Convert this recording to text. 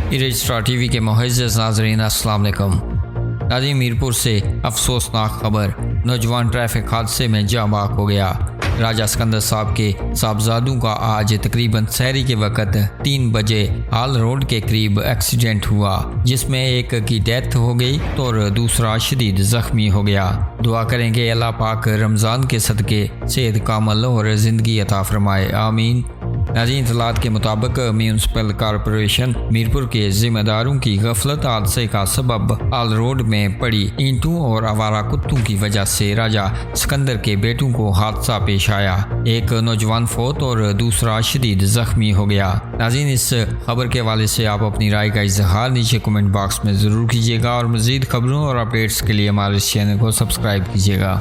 Registrar TV के मुअज़्ज़ज़ नाज़रीन अस्सलाम वालेकुम। नाज़रीन, मीरपुर से अफसोसनाक खबर, नौजवान ट्रैफिक हादसे में जाँ बाक हो गया। राजा सिकंदर साहब के साहबजादों का आज तकरीबन सहरी के वक़्त 3 बजे हाल रोड के करीब एक्सीडेंट हुआ, जिसमें एक की डेथ हो गई और दूसरा शदीद ज़ख्मी हो गया। दुआ करें कि अल्लाह पाक रमज़ान के सदक़े सेहत कामल और ज़िंदगी अता फरमाए, आमीन। नाज़रीन, इत्तलात के मुताबिक म्यूनसिपल कॉरपोरेशन मीरपुर के जिम्मेदारों की गफलत हादसे का सबब हाल रोड में पड़ी ईंटों और आवारा कुत्तों की वजह से राजा सिकंदर के बेटों को हादसा पेश आया। एक नौजवान फौत और दूसरा शदीद जख्मी हो गया। नाज़रीन, इस खबर के हवाले से आप अपनी राय का इजहार नीचे कमेंट बॉक्स में ज़रूर कीजिएगा और मज़ीद खबरों और अपडेट्स के लिए हमारे चैनल को सब्सक्राइब कीजिएगा।